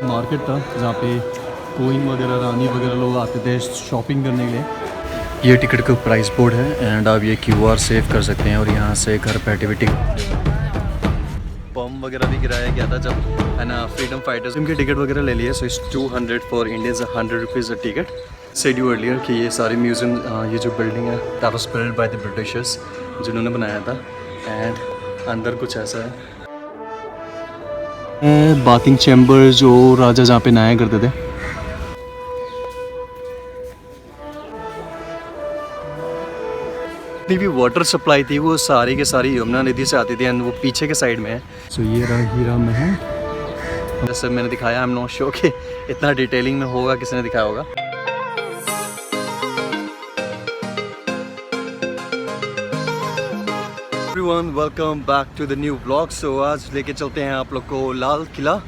Market था जहाँ पे कोइन वगैरह रानी वगैरह लोग आते थे शॉपिंग करने के लिए। ये टिकट का प्राइस बोर्ड है एंड आप ये QR सेव कर सकते हैं और यहाँ से घर बैठे हुए टिकट बम वगैरह भी गिराया गया था जब है ना फ्रीडम फाइटर्स इनके टिकट वगैरह ले लिए। So it's 200 for Indians, 100 rupees a ticket. Said you earlier कि ये सारी म्यूजियम, ये जो बिल्डिंग है that was built by the Britishers जिन्होंने बनाया था। एंड अंदर कुछ ऐसा है बाथिंग चैम्बर जो राजा जहाँ पे नहाया करते थे। जितनी भी वाटर सप्लाई थी वो सारी के सारी यमुना नदी से आती थी एंड वो पीछे के साइड में है। सो ये रहा हीरा महल। जैसे मैंने दिखाया, आई एम नॉट श्योर कि इतना डिटेलिंग में होगा, किसने दिखाया होगा। Everyone welcome back to the new blog. So आज लेके चलते हैं आप लोग को लाल किला,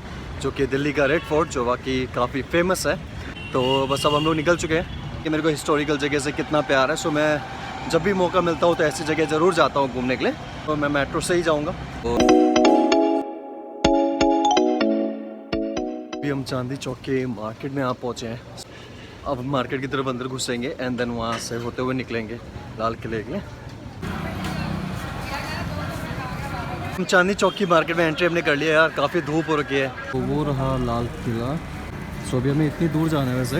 जो कि दिल्ली का रेड फोर्ट, जो बाकी काफ़ी फेमस है। तो बस अब हम लोग निकल चुके हैं कि मेरे को हिस्टोरिकल जगह से कितना प्यार है। सो मैं जब भी मौका मिलता हूँ तो ऐसी जगह ज़रूर जाता हूँ घूमने के लिए। तो मैं मेट्रो से ही जाऊँगा। अभी हम चांदी चौक के मार्केट में आप पहुँचे हैं। अब मार्केट की तरफ अंदर घुसेंगे एंड देन वहाँ से होते हुए निकलेंगे लाल किले के लिए। हम चांदी चौक की मार्केट में एंट्री हमने कर लिया यार, काफ़ी धूप हो रखी है। तो वो रहा लाल किला। सो अभी हमें इतनी दूर जाना है, वैसे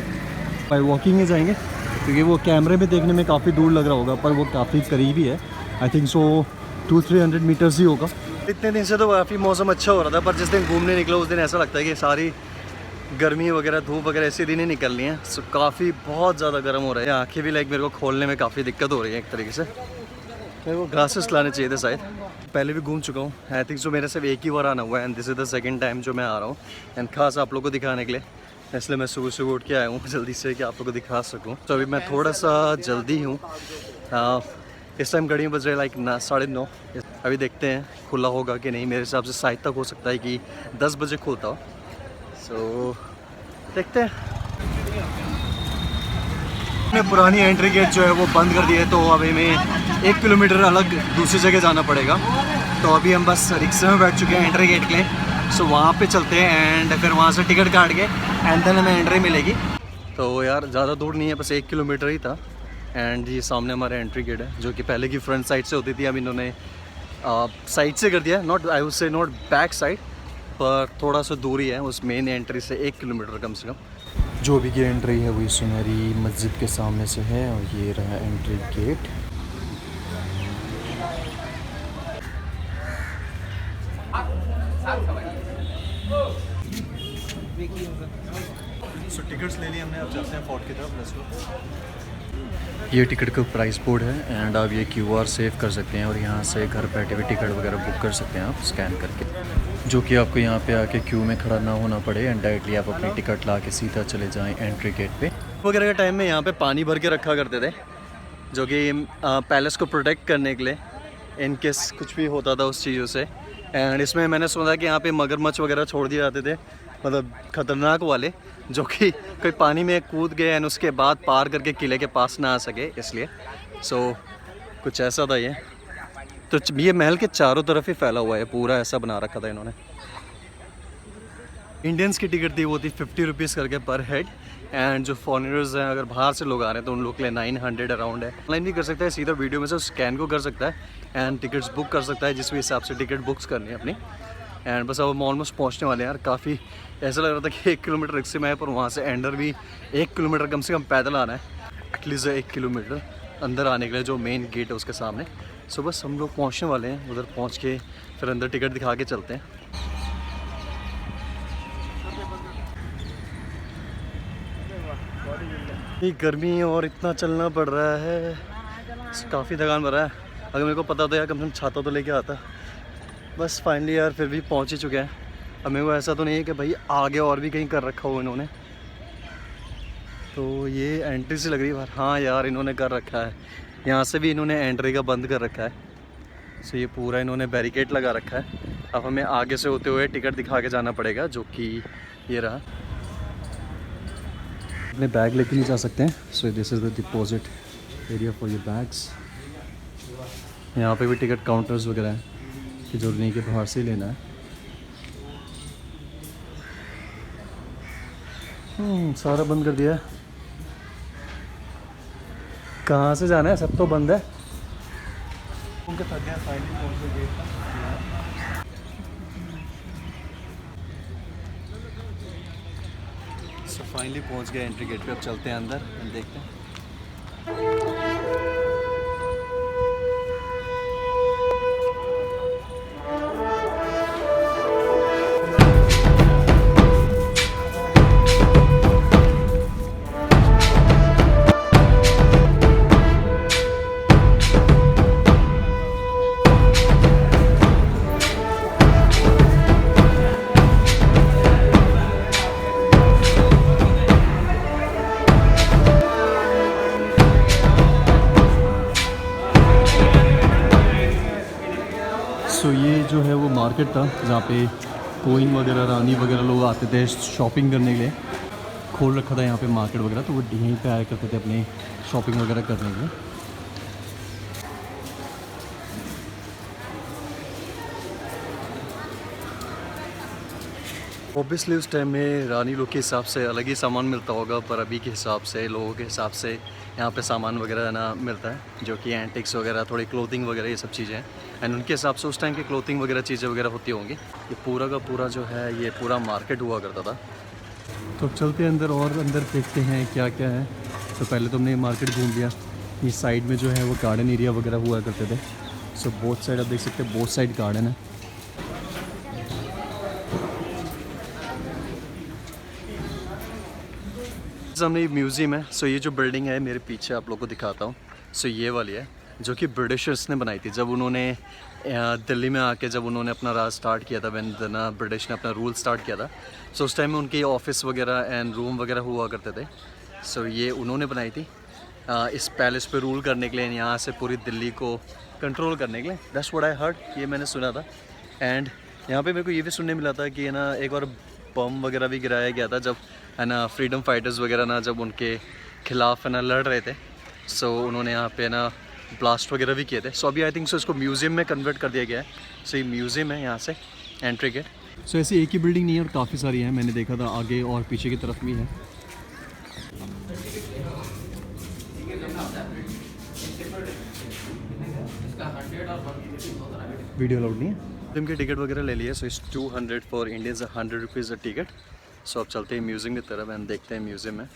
बाय वॉकिंग ही जाएंगे क्योंकि वो कैमरे में देखने में काफ़ी दूर लग रहा होगा पर वो काफ़ी करीब ही है। आई थिंक सो 200-300 मीटर्स ही होगा। इतने दिन से तो काफ़ी मौसम अच्छा हो रहा था, पर जिस दिन घूमने निकला उस दिन ऐसा लगता है कि सारी गर्मी वगैरह धूप वगैरह ऐसे दिन ही निकलनी है। सो काफ़ी बहुत ज़्यादा गर्म हो रहा है। आँखें भी लाइक मेरे को खोलने में काफ़ी दिक्कत हो रही है एक तरीके से। मेरे को ग्लासेस लाने चाहिए थे शायद। पहले भी घूम चुका हूँ, आई थिंक सो मेरे सिर्फ एक ही बार आना हुआ है and this is the second time जो मैं आ रहा हूँ एंड खास आप लोगों को दिखाने के लिए। इसलिए मैं सुबह सुबह उठ के आया हूँ जल्दी से कि आप लोगों को दिखा सकूँ। तो अभी मैं थोड़ा सा जल्दी हूँ। इस टाइम घड़ी बज रहे लाइक 9:30। अभी देखते हैं खुला होगा कि नहीं। मेरे हिसाब से शायद तक हो सकता है कि 10 बजे खुलता हो। सो देखते हैं। मैंने पुरानी एंट्री गेट जो है वो बंद कर दी है, तो अभी हमें 1 किलोमीटर अलग दूसरी जगह जाना पड़ेगा। तो अभी हम बस रिक्शे में बैठ चुके हैं एंट्री गेट के लिए। सो वहाँ पे चलते हैं एंड फिर वहाँ से टिकट काट के एंड देन हमें एंट्री मिलेगी। तो यार ज़्यादा दूर नहीं है, बस 1 किलोमीटर ही था। एंड ये सामने हमारा एंट्री गेट है जो कि पहले की फ्रंट साइड से होती थी, अब इन्होंने साइड से कर दिया। Not I would say not back side, पर थोड़ा सा दूरी है उस मेन एंट्री से 1 किलोमीटर कम से कम। जो भी की एंट्री है वही सुनहरी मस्जिद के सामने से है और ये रहा एंट्री गेट। सो टिकट्स ले लिए हमने, अब चलते हैं फोर्ट की तरफ। Let's go. ये टिकट का प्राइस बोर्ड है एंड आप ये QR सेव कर सकते हैं और यहाँ से घर बैठे हुए टिकट वगैरह बुक कर सकते हैं आप स्कैन करके, जो कि आपको यहाँ पे आके क्यू में खड़ा ना होना पड़े एंड डायरेक्टली आप अपनी टिकट ला के सीधा चले जाएं एंट्री गेट पे। वगैरह के टाइम में यहाँ पे पानी भर के रखा करते थे, जो कि पैलेस को प्रोटेक्ट करने के लिए इन केस कुछ भी होता था उस चीज़ों से। एंड इसमें मैंने सुना कि यहाँ पे मगरमच्छ वगैरह छोड़ दिए जाते थे, मतलब ख़तरनाक वाले, जो कि कोई पानी में कूद गए एंड उसके बाद पार करके किले के पास ना आ सके, इसलिए। सो कुछ ऐसा था ये। तो ये महल के चारों तरफ ही फैला हुआ है, पूरा ऐसा बना रखा था इन्होंने। इंडियंस की टिकट थी वो थी 50 रुपीज़ करके पर हेड। एंड जो फॉरेनर्स हैं, अगर बाहर से लोग आ रहे हैं तो उन लोग के लिए 900 अराउंड है। ऑनलाइन भी कर सकता है, सीधा वीडियो में से स्कैन को कर सकता है एंड टिकट्स बुक कर सकता है जिस भी हिसाब से टिकट बुक्स करनी है अपनी। एंड बस अब हम ऑलमोस्ट पहुंचने वाले हैं यार। काफ़ी ऐसा लग रहा था कि 1 किलोमीटर रिक्शे में है, पर वहाँ से अंदर भी 1 किलोमीटर कम से कम पैदल आना है। एटलीस्ट 1 किलोमीटर अंदर आने के लिए जो मेन गेट है उसके सामने। सो बस हम लोग पहुँचने वाले हैं, उधर पहुँच के फिर अंदर टिकट दिखा के चलते हैं। ये गर्मी और इतना चलना पड़ रहा है, काफ़ी थकान पड़ रहा है। अगर मेरे को पता था यार कम से कम छाता तो लेके आता। बस फाइनली यार फिर भी पहुंच ही चुके हैं। अब मेरे को ऐसा तो नहीं है कि भाई आगे और भी कहीं कर रखा हो इन्होंने। तो ये एंट्री से लग रही है बाहर। हाँ यार इन्होंने कर रखा है, यहाँ से भी इन्होंने एंट्री का बंद कर रखा है। सो ये पूरा इन्होंने बैरिकेड लगा रखा है। अब हमें आगे से होते हुए टिकट दिखा के जाना पड़ेगा, जो कि ये रहा। अपने बैग लेके नहीं जा सकते हैं। So this is the deposit area for your bags. यहाँ पे भी टिकट काउंटर्स वगैरह हैं कि जरूरी नहीं कि बाहर से ही लेना है। सारा बंद कर दिया है। कहाँ से जाना है, सब तो बंद है। उनके थक गया फाइनली पहुँच गए गेट तक। सो फाइनली पहुँच गए एंट्री गेट पे। अब चलते हैं अंदर और देखते हैं। सो ये जो है वो मार्केट था जहाँ पे कोइन वगैरह, रानी वगैरह लोग आते थे शॉपिंग करने के लिए। खोल रखा था यहाँ पे मार्केट वगैरह, तो वो यहीं पे आया करते थे अपनी शॉपिंग वगैरह करने के लिए। ऑब्वियसली उस टाइम में रानी लोग के हिसाब से अलग ही सामान मिलता होगा, पर अभी के हिसाब से, लोगों के हिसाब से यहाँ पे सामान वगैरह ना मिलता है, जो कि एंटिक्स वगैरह, थोड़ी क्लोथिंग वगैरह, ये सब चीज़ें हैं। एंड उनके हिसाब से उस टाइम की क्लोथिंग वगैरह चीज़ें वगैरह होती होंगी। ये पूरा का पूरा जो है ये पूरा मार्केट हुआ करता था। तो चलते हैं अंदर और अंदर देखते हैं क्या क्या है। तो पहले तो हमने मार्केट घूम लिया। ये साइड में जो है वो गार्डन एरिया वगैरह हुआ करते थे। सो बोथ साइड आप देख सकते हैं, बोथ साइड गार्डन है। सामने ये म्यूज़ियम है। सो ये जो बिल्डिंग है मेरे पीछे आप लोगों को दिखाता हूँ। सो ये वाली है जो कि ब्रिटिशर्स ने बनाई थी जब उन्होंने दिल्ली में आके जब उन्होंने अपना राज स्टार्ट किया था, व्हेन ब्रिटिश ने अपना रूल स्टार्ट किया था। सो उस टाइम में उनके ऑफिस वगैरह एंड रूम वगैरह हुआ करते थे। सो ये उन्होंने बनाई थी इस पैलेस पे रूल करने के लिए, यहाँ से पूरी दिल्ली को कंट्रोल करने के लिए। दैट्स व्हाट आई हर्ड, ये मैंने सुना था। एंड यहाँ पे मेरे को ये भी सुनने मिला था कि है ना एक बार बम वगैरह भी गिराया गया था जब है ना फ्रीडम फाइटर्स वगैरह ना जब उनके खिलाफ है ना लड़ रहे थे। सो उन्होंने यहाँ पे ना ब्लास्ट वगैरह भी किए थे। सो अभी आई थिंक सो इसको म्यूज़ियम में कन्वर्ट कर दिया गया है। सो ये म्यूज़ियम है यहाँ से एंट्री गेट। सो ऐसी एक ही बिल्डिंग नहीं है और काफ़ी सारी हैं, मैंने देखा था आगे और पीछे की तरफ भी है। वीडियो अलाउड नहीं है। फिल्म की टिकट वगैरह ले लिए। सो इस 200 for Indians, 100 rupees a ticket. So अब चलते हैं म्यूज़ियम की तरफ एंड देखते हैं म्यूज़ियम में।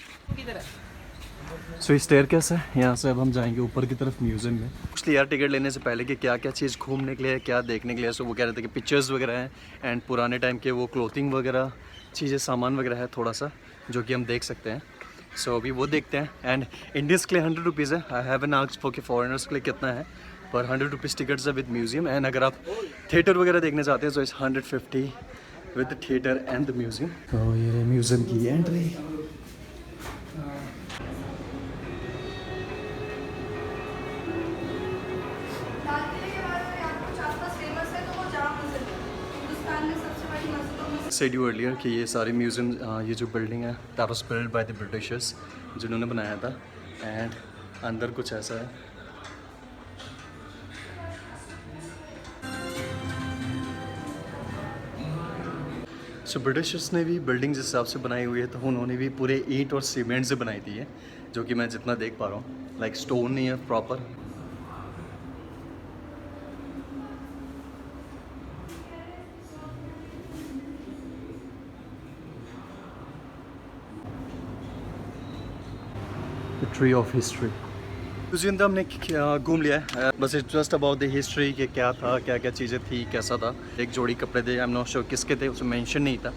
सो इस स्टेयरकेस है, यहाँ से अब हम जाएंगे ऊपर की तरफ म्यूज़ियम में। इसलिए यार टिकट लेने से पहले कि क्या क्या चीज़ घूमने के लिए, क्या देखने के लिए। सो वो कह रहे थे कि पिक्चर्स वगैरह हैं एंड पुराने टाइम के वो क्लोथिंग वगैरह चीज़ें, सामान वगैरह है थोड़ा सा जो कि हम देख सकते हैं। सो अभी वो देखते हैं। एंड इंडियंस के लिए 100 रुपीज़ है। I have an asked for कि फॉरेनर्स के लिए कितना है, पर 100 रुपीज़ टिकट्स है विद म्यूज़ियम। एंड अगर आप थिएटर वगैरह देखने चाहते हैं तो इस 150 with the theatre and the museum. तो ये म्यूज़ियम की एंट्री। said you earlier कि ये सारे म्यूज़ियम, ये जो बिल्डिंग है that was built by the Britishers, जिन्होंने बनाया था। एंड अंदर कुछ ऐसा है। सो ब्रिटिशर्स ने भी बिल्डिंग जिस हिसाब से बनाई हुई है तो उन्होंने भी पूरे ईंट और सीमेंट से बनाई थी है, जो कि मैं जितना देख पा रहा हूँ। लाइक स्टोन नहीं है proper. Tree of history museum तो हमने घूम लिया है। बस it's just about the history कि क्या था, क्या क्या चीज़ें थी, कैसा था। एक जोड़ी कपड़े थे, आई एम नॉट श्योर किसके थे, उसमें मेंशन नहीं था।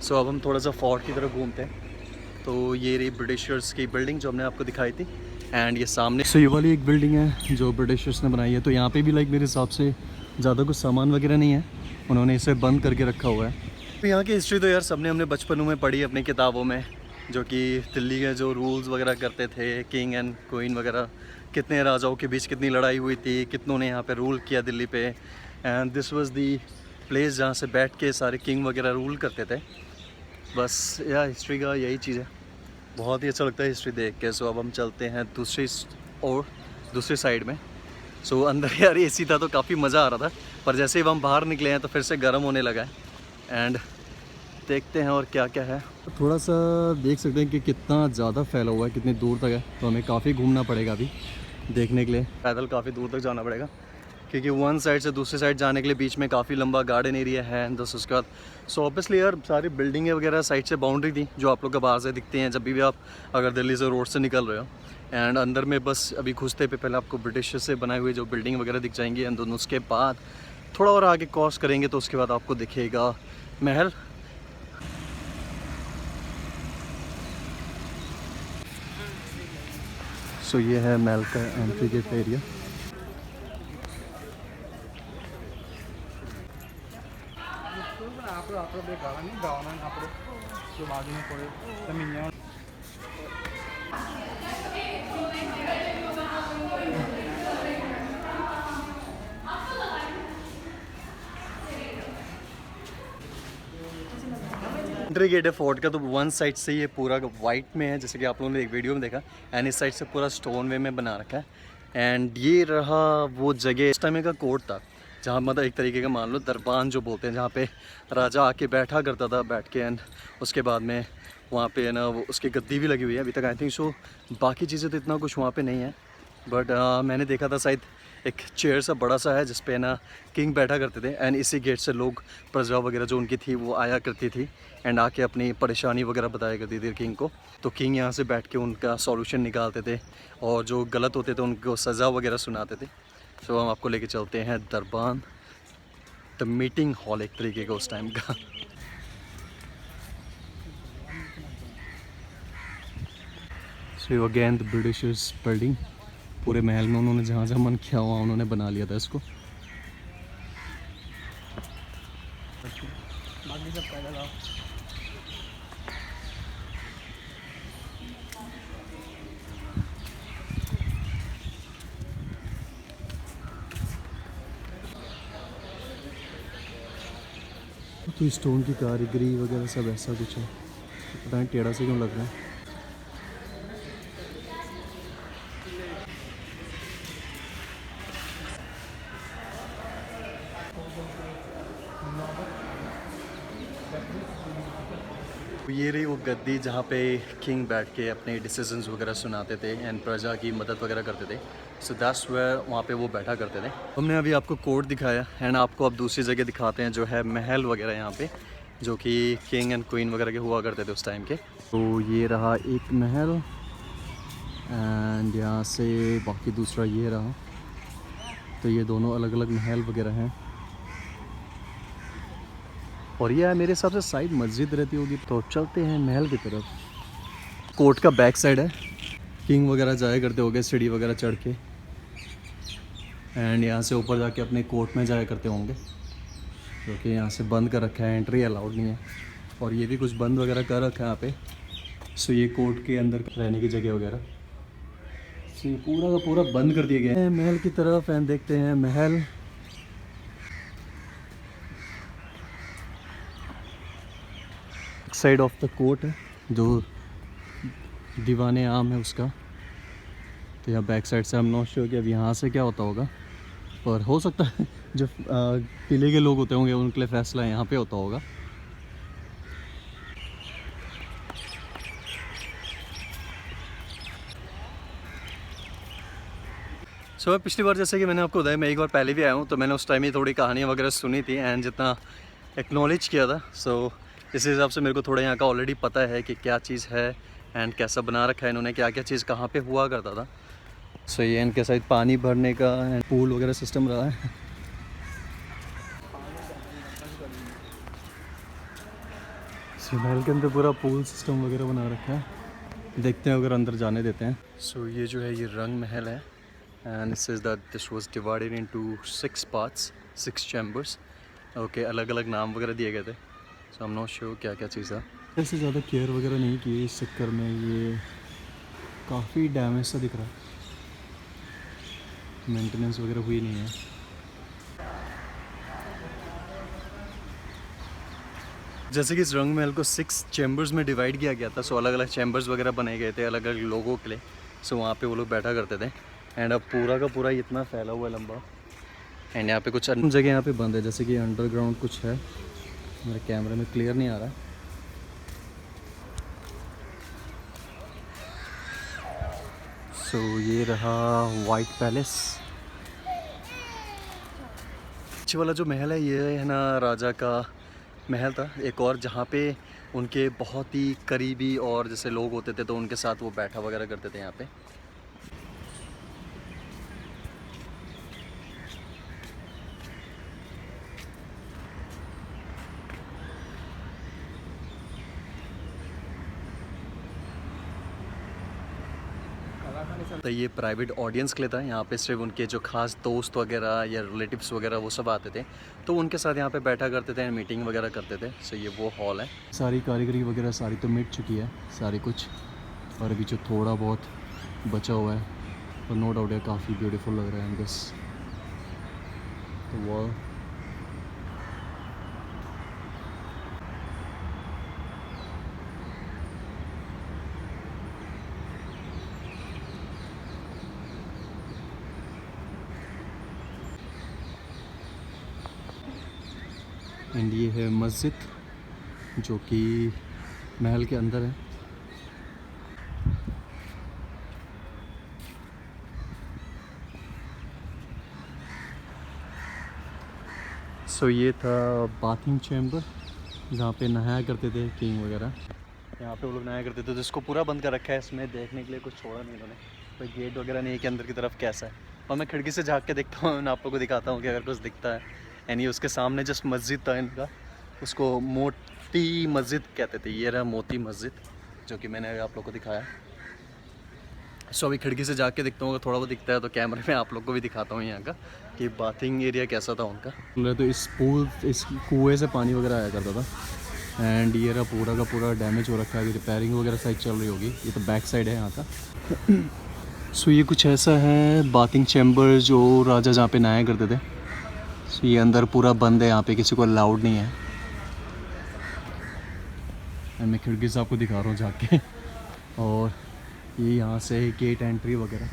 सो अब हम थोड़ा सा फोर्ट की तरफ घूमते हैं। तो ये रही ब्रिटिशर्स की बिल्डिंग जो हमने आपको दिखाई थी। एंड ये सामने ये वाली एक बिल्डिंग है जो ब्रिटिशर्स ने बनाई है। तो यहाँ पे भी लाइक मेरे हिसाब से ज़्यादा कुछ सामान वगैरह नहीं है, उन्होंने इसे बंद करके रखा हुआ है। तो यहाँ की हिस्ट्री तो यार सबने हमने बचपनों में पढ़ी अपनी किताबों में, जो कि दिल्ली के जो रूल्स वगैरह करते थे, किंग एंड क्वीन वगैरह, कितने राजाओं के बीच कितनी लड़ाई हुई थी, कितनों ने यहाँ पे रूल किया दिल्ली पे। And this was the place जहाँ से बैठ के सारे किंग वगैरह रूल करते थे। बस यार हिस्ट्री का यही चीज़ है, बहुत ही अच्छा लगता है हिस्ट्री देख के। सो अब हम चलते हैं दूसरी साइड में। सो अंदर यार एसी था तो काफ़ी मज़ा आ रहा था, पर जैसे ही हम बाहर निकले हैं तो फिर से गर्म होने लगा है। एंड देखते हैं और क्या क्या है। थोड़ा सा देख सकते हैं कि कितना ज़्यादा फैला हुआ है, कितनी दूर तक है। तो हमें काफ़ी घूमना पड़ेगा अभी देखने के लिए, पैदल काफ़ी दूर तक जाना पड़ेगा, क्योंकि वन साइड से दूसरी साइड जाने के लिए बीच में काफ़ी लंबा गार्डन एरिया है। बस उसके बाद सो ऑब्वियसली यार सारी बिल्डिंगें वगैरह साइड से बाउंड्री थी जो आप लोग के बाहर से दिखती हैं जब भी आप अगर दिल्ली से रोड से निकल रहे हो। एंड अंदर में बस अभी घुसते पे पहले आपको ब्रिटिश से बनाए हुए जो बिल्डिंग वगैरह दिख जाएंगी। एंड दोनों उसके बाद थोड़ा और आगे क्रॉस करेंगे तो उसके बाद आपको दिखेगा महल। सो ये है महल का entry gate area. Entry gate है फोर्ट का, तो वन साइड से ये पूरा वाइट में है जैसे कि आप लोगों ने एक वीडियो में देखा, एंड इस साइड से पूरा स्टोन वे में बना रखा है। एंड ये रहा वो जगह इस टाइम का कोर्ट था जहाँ मतलब एक तरीके का मान लो दरबान जो बोलते हैं, जहाँ पे राजा आके बैठा करता था बैठ के। एंड उसके बाद में वहाँ पे ना वो उसकी गद्दी भी लगी हुई है अभी तक आई थिंक सो। बाकी चीज़ें तो इतना कुछ वहाँ पे नहीं है, बट मैंने देखा था शायद एक चेयर सा बड़ा सा है जिसपे ना किंग बैठा करते थे। एंड इसी गेट से लोग प्रजा वगैरह जो उनकी थी वो आया करती थी एंड आके अपनी परेशानी वगैरह बताया करती थी किंग को। तो किंग यहाँ से बैठ के उनका सॉल्यूशन निकालते थे और जो गलत होते थे उनको सज़ा वगैरह सुनाते थे। सो हम आपको लेके चलते हैं दरबान, द मीटिंग हॉल एक तरीके का उस टाइम का। So again the Britishers building, पूरे महल में उन्होंने जहाँ जहाँ मन किया हुआ उन्होंने बना लिया था इसको। तो स्टोन की कारीगरी वगैरह सब ऐसा कुछ है, पता नहीं टेढ़ा से क्यों लग रहा है। ये रही वो गद्दी जहाँ पे किंग बैठ के अपने डिसीजंस वगैरह सुनाते थे एंड प्रजा की मदद वगैरह करते थे। सो दैट्स वेयर वहाँ पे वो बैठा करते थे। हमने अभी आपको कोर्ट दिखाया एंड आपको अब दूसरी जगह दिखाते हैं जो है महल वगैरह यहाँ पे, जो कि किंग एंड क्वीन वगैरह के हुआ करते थे उस टाइम के। तो ये रहा एक महल एंड यहाँ से बाकी दूसरा ये रहा। तो ये दोनों अलग अलग महल वगैरह हैं और ये है मेरे हिसाब से साइड मस्जिद रहती होगी। तो चलते हैं महल की तरफ। कोर्ट का बैक साइड है, किंग वगैरह जाया करते होंगे सीढ़ी वगैरह चढ़ के एंड यहाँ से ऊपर जाके अपने कोर्ट में जाया करते होंगे, जो कि यहाँ से बंद कर रखा है, एंट्री अलाउड नहीं है। और ये भी कुछ बंद वगैरह कर रखा है यहाँ पे। सो ये कोर्ट के अंदर रहने की जगह वगैरह सो ये पूरा का पूरा बंद कर दिया गया है। महल की तरफ एंड देखते हैं महल। साइड ऑफ द कोर्ट है जो दीवाने आम है उसका। तो यहाँ बैक साइड से हम नॉट श्योर कि अब यहाँ से क्या होता होगा, पर हो सकता है जो किले के लोग होते होंगे उनके लिए फैसला यहाँ पे होता होगा। सो पिछली बार जैसे कि मैंने आपको बताया मैं एक बार पहले भी आया हूँ, तो मैंने उस टाइम ही थोड़ी कहानियाँ वगैरह सुनी थी एंड जितना एक्नॉलेज किया था। सो इस हिसाब से मेरे को थोड़ा यहाँ का ऑलरेडी पता है कि क्या चीज़ है एंड कैसा बना रखा है इन्होंने, क्या क्या चीज़ कहाँ पे हुआ करता था। सो ये इनके साइड पानी भरने का एंड पूल वगैरह सिस्टम रहा है। सो महल के अंदर पूरा पूल सिस्टम वगैरह बना रखा है, देखते हैं अगर अंदर जाने देते हैं। सो ये जो है ये रंग महल है and it says that this was divided into 6 parts, 6 chambers. Okay, अलग अलग नाम वगैरह दिए गए थे। सो आई एम नॉट श्योर क्या क्या चीज़ है। ऐसे ज़्यादा केयर वगैरह नहीं की इस चक्कर में ये काफ़ी डैमेज सा दिख रहा है, मेंटेनेंस वगैरह हुई नहीं है। जैसे कि इस रंग महल को 6 चैम्बर्स में डिवाइड किया गया था। सो अलग अलग चैम्बर्स वगैरह बनाए गए थे अलग अलग लोगों के लिए। सो वहाँ पे वो लोग बैठा करते थे एंड अब पूरा का पूरा इतना फैला हुआ है लंबा। एंड यहाँ पे कुछ जगह यहाँ पे बंद है, जैसे कि अंडरग्राउंड कुछ है, मेरे कैमरे में क्लियर नहीं आ रहा है। सो ये रहा वाइट पैलेस। पीछे वाला जो महल है ये है ना राजा का महल था एक और, जहाँ पे उनके बहुत ही करीबी और जैसे लोग होते थे तो उनके साथ वो बैठा वगैरह करते थे यहाँ पे। तो ये प्राइवेट ऑडियंस के लिए था, यहाँ पे सिर्फ उनके जो खास दोस्त वगैरह या रिलेटिव्स वगैरह वो सब आते थे, तो उनके साथ यहाँ पे बैठा करते थे, मीटिंग वगैरह करते थे। सो ये वो हॉल है। सारी कारीगरी वगैरह सारी तो मिट चुकी है सारी कुछ, और अभी जो थोड़ा बहुत बचा हुआ है तो नो डाउट है काफ़ी ब्यूटीफुल लग रहा है बस। तो वो एंड ये है मस्जिद जो कि महल के अंदर है। सो ये था बाथिंग चैम्बर जहाँ पे नहाया करते थे किंग वगैरह। यहाँ पे वो लोग नहाया करते थे, तो इसको पूरा बंद कर रखा है, इसमें देखने के लिए कुछ छोड़ा नहीं इन्होंने, कोई गेट वगैरह नहीं है कि अंदर की तरफ कैसा है। और मैं खिड़की से झाँक के देखता हूँ, मैं आप लोगों को दिखाता हूँ कि अगर कुछ दिखता है। यानी उसके सामने जस्ट मस्जिद था इनका, उसको मोती मस्जिद कहते थे। ये रहा मोती मस्जिद जो कि मैंने आप लोग को दिखाया। सो अभी खिड़की से जाके देखता हूँ, अगर थोड़ा बहुत दिखता है तो कैमरे में आप लोग को भी दिखाता हूँ यहाँ का कि बाथिंग एरिया कैसा था उनका। तो इस कुएँ से पानी वगैरह आया करता था। एंड ये रहा पूरा का पूरा डैमेज हो रखा है, अभी रिपेयरिंग वगैरह साइड चल रही होगी। ये तो बैक साइड है यहाँ का। सो ये कुछ ऐसा है बाथिंग चैम्बर जो राजा जहाँ पे नहाया करते थे। सो ये अंदर पूरा बंद है, यहाँ पे किसी को अलाउड नहीं है। मैं खिड़की से आपको दिखा रहा हूँ जाके। और ये यहाँ से गेट एंट्री वगैरह।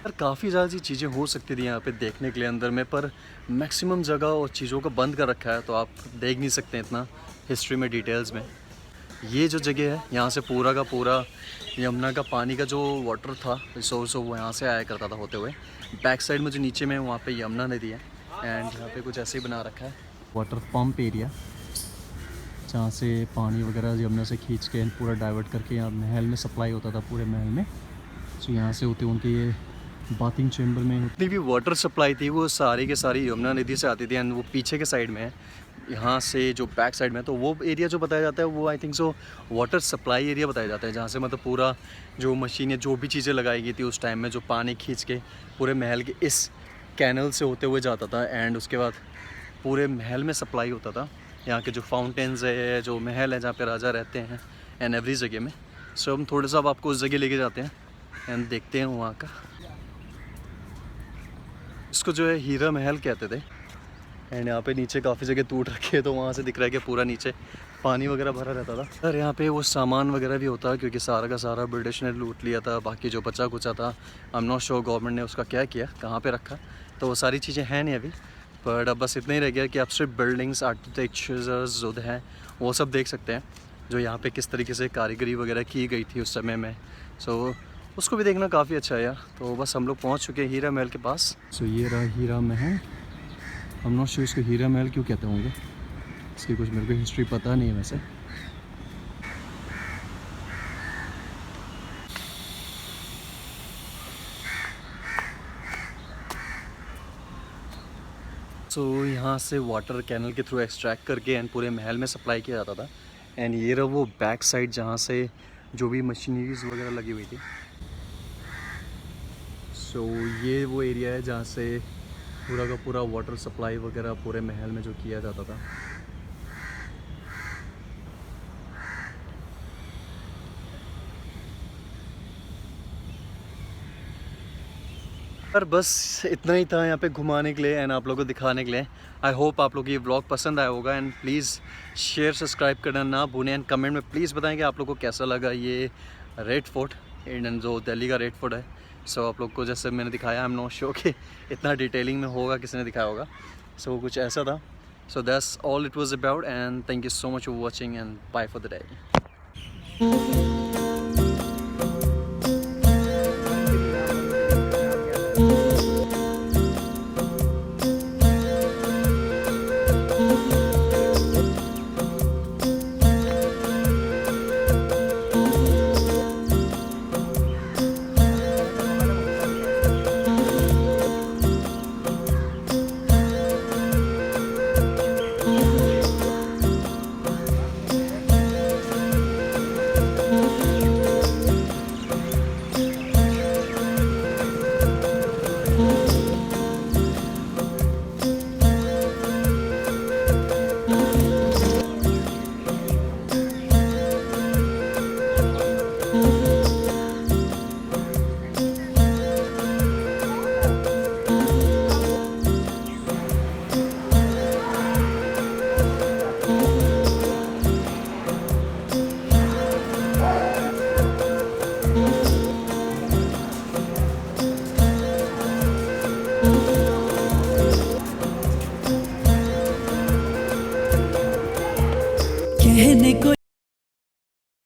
पर काफ़ी ज़्यादा चीज़ें हो सकती थी यहाँ पे देखने के लिए अंदर में, पर मैक्सिमम जगह और चीज़ों को बंद कर रखा है, तो आप देख नहीं सकते इतना हिस्ट्री में डिटेल्स में। ये जो जगह है यहाँ से पूरा का पूरा यमुना का पानी का जो वाटर था रिसोर्स वो यहाँ से आया करता था होते हुए। बैक साइड में जो नीचे में वहाँ पे यमुना नदी है। एंड यहाँ पे कुछ ऐसे ही बना रखा है वाटर पंप एरिया, जहाँ से पानी वगैरह यमुना से खींच के पूरा डाइवर्ट करके यहाँ महल में सप्लाई होता था पूरे महल में। तो यहाँ से होते उनके ये बाथिंग चैम्बर में जितनी भी वाटर सप्लाई थी वो सारी के सारी यमुना नदी से आती थी। एंड वो पीछे के साइड में है, यहाँ से जो बैक साइड में, तो वो एरिया जो बताया जाता है वो I think so water supply area बताया जाता है, जहाँ से मतलब पूरा जो मशीनें जो भी चीज़ें लगाई गई थी उस टाइम में, जो पानी खींच के पूरे महल के इस कैनल से होते हुए जाता था। एंड उसके बाद पूरे महल में सप्लाई होता था। यहाँ के जो फाउंटेन्स है, जो महल है जहाँ पे राजा रहते हैं एंड एवरी जगह में। सो हम थोड़ा सा अब आपको उस जगह लेके जाते हैं एंड देखते हैं वहाँ का। इसको जो है हीरा महल कहते थे। एंड यहाँ पे नीचे काफ़ी जगह टूट रखी है, तो वहाँ से दिख रहा है कि पूरा नीचे पानी वगैरह भरा रहता था। सर यहाँ पे वो सामान वगैरह भी होता है, क्योंकि सारा का सारा ब्रिटिश ने लूट लिया था। बाकी जो बचा कुचा था I am not sure government ने उसका क्या किया, कहाँ पे रखा, तो वो सारी चीज़ें हैं नहीं अभी। बट अब बस इतना ही रह गया कि आप सिर्फ बिल्डिंग्स आर्किटेक्चर्स जो हैं वो सब देख सकते हैं, जो यहाँ पे किस तरीके से कारीगरी वगैरह की गई थी उस समय में। सो उसको भी देखना काफ़ी अच्छा है यार। तो बस हम लोग पहुँच चुके हैं हीरा महल के पास। सो ये रहा हीरा महल। आई एम नॉट श्योर इसको हीरा महल क्यों कहते होंगे, इसकी कुछ मेरे को हिस्ट्री पता नहीं है वैसे। सो यहाँ से वाटर कैनल के थ्रू एक्सट्रैक्ट करके एंड पूरे महल में सप्लाई किया जाता था। एंड ये रहा वो बैक साइड जहाँ से जो भी मशीनरीज वगैरह लगी हुई थी। सो ये वो एरिया है जहाँ से पूरा का पूरा वाटर सप्लाई वगैरह पूरे महल में जो किया जाता था। पर बस इतना ही था यहाँ पे घुमाने के लिए एंड आप लोगों को दिखाने के लिए। आई होप आप लोग ये व्लॉग पसंद आया होगा। एंड प्लीज़ शेयर सब्सक्राइब करना ना भूलें। एंड कमेंट में प्लीज़ बताएं कि आप लोग को कैसा लगा ये रेड फोर्ट, इंडियन जो दिल्ली का रेड फोर्ट है। सो आप लोग को जैसे मैंने दिखाया, आई एम नॉट श्योर कि इतना डिटेलिंग में होगा, किसी ने दिखाया होगा। सो कुछ ऐसा था। So that's all it was about and thank you so much for watching and bye for the day. कहने को